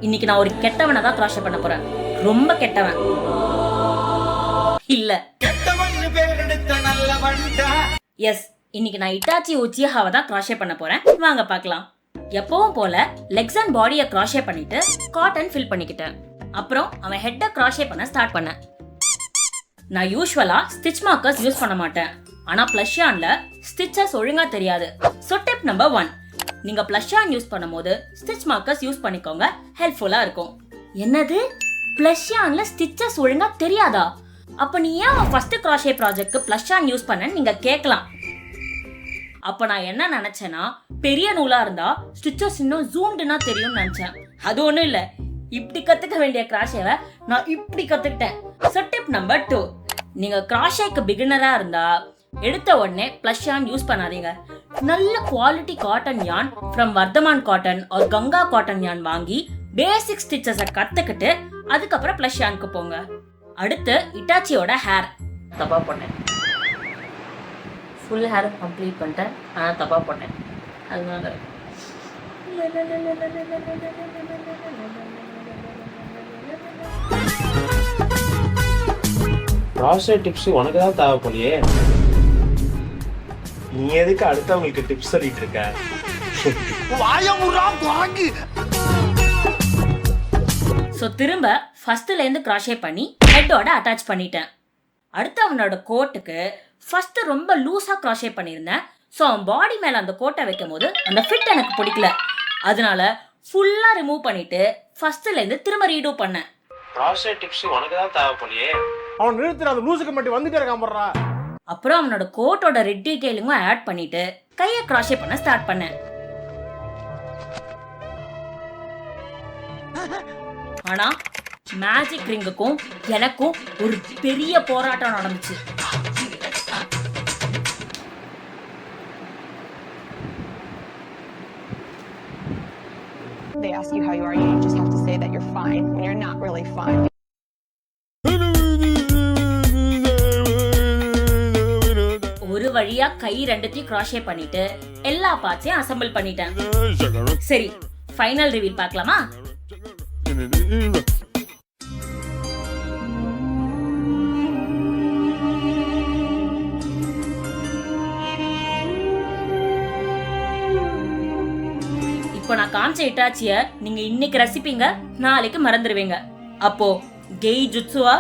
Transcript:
இன்னைக்கு நான் ஒரு கெட்டவனை தான் கிராஷ் பண்ண போறேன். ரொம்ப கெட்டவன் இல்ல. எஸ், இன்னைக்கு நான் இட்டாச்சி உச்சிஹாவை தான் கிராஷ் பண்ண போறேன். வாங்க பார்க்கலாம். எப்பவும் போல லெக்ஸ் அண்ட் பாடியை கிராஷ் பண்ணிட்டு காட்டன் ஃபில் பண்ணிக்கிட்டேன். அப்புறம் அவன் ஹெட்டை கிராஷ் பண்ண ஸ்டார்ட் பண்ணேன். நான் யூஸ்வலா ஸ்டிச் மார்க்கர்ஸ் யூஸ் பண்ண மாட்டேன். ஆனா பிளஷ்யான்ல ஸ்டிச்சஸ் ஒழுங்கா தெரியாது. சோ டிப் நம்பர் 1, நீங்க பிளஷ்யான் யூஸ் பண்ணும்போது ஸ்டிச் மார்க்கர்ஸ் யூஸ் பண்ணிக்கோங்க, ஹெல்ப்ஃபுல்லா இருக்கும். என்னது, பிளஷ்யான்ல ஸ்டிச்சஸ் ஒழுங்கா தெரியாதா? அப்ப நீ ஏன் ஃபர்ஸ்ட் கிராஷே ப்ராஜெக்ட்க்கு பிளஷ்யான் யூஸ் பண்ணன்னு நீங்க கேட்கலாம். அப்ப நான் என்ன நினைச்சேன்னா, பெரிய நூலா இருந்தா ஸ்டிச்சஸ் இன்னும் ஜூம்டுனா தெரியும்னு நினைச்சேன். அது ஒண்ணும் இல்ல, இப்படி கத்துக்க வேண்டிய கிராஷேவை நான் இப்படி கத்துக்கிட்டேன். சோ டிப் நம்பர் 2, நீங்க கிராஷேக்கு பிகினரா இருந்தா எடுத்த உடனே பிளஷ்யான் யூஸ் பண்ணாதீங்க. நல்ல quality cotton yarn from Vardhman cotton or Ganga cotton yarn வாங்கி பேசிக் ஸ்டிச்சஸை கத்துக்கிட்டு அதுக்கப்புறம் பிளஷ்யானுக்கு போங்க. அடுத்து இட்டாச்சியோட ஹேர் தப்பா பண்ணேன். ஃபுல் ஹேர் கம்ப்ளீட் பண்ணிட்டேன், ஆனால் தப்பா பண்ணேன். அதனால ப்ராசஸ் டிப்ஸ் உனக்கு தான் தேவைப்படலையே. நீ எதுக்கு அடுத்தவங்களுக்கு டிப்ஸ் சொல்லிட்டு இருக்க? ஸோ திரும்ப ஃபர்ஸ்ட்ல இருந்து கிராஷே பண்ணி ஹெட்டோட அட்டாச் பண்ணிட்டேன். அடுத்து அவனோட கோட்டுக்கு ஃபர்ஸ்ட் ரொம்ப லூஸா கிராஷே பண்ணியிருந்தேன். ஸோ அவன் பாடி மேல அந்த கோட்டை வைக்கும் போது அந்த ஃபிட் எனக்கு பிடிக்கல. அதனால ஃபுல்லா ரிமூவ் பண்ணிட்டு ஃபர்ஸ்ட்ல இருந்து திரும்ப ரீடூ பண்ணேன். ப்ராசஸ் டிப்ஸ் உனக்கு தான் தேவைப்படலையே. அவன் நிறுத்துற அந்த லூசுக்கு மட்டும் வந்துட்டே இருக்கான் போடுறா. அப்புறம் அவனோட கோட்டோட ரெட் டீடைலிங்கும் ஆட் பண்ணிட்டு கையை கிராஷே பண்ண ஸ்டார்ட் பண்ணேன். ஆனா மேஜிக் ரிங்குக்கும் எனக்கும் ஒரு பெரிய போராட்டம் நடந்துச்சு. They ask you how you are, you just have to say that you're fine when you're not really fine. ஒரு வழியா கை ரெண்டுத்தையும் கிராஷே பண்ணிட்டு எல்லா பார்ட்ஸையும் அசெம்பிள் பண்ணிட்டேன். சரி, ஃபைனல் ரிவீல் பார்க்கலாமா? இப்போ நான் காமிச்ச இட்டாச்சிய நீங்க இன்னைக்கு ரசிப்பீங்க, நாளைக்கு மறந்துடுவீங்க. அப்போ கெய் ஜுட்சுவா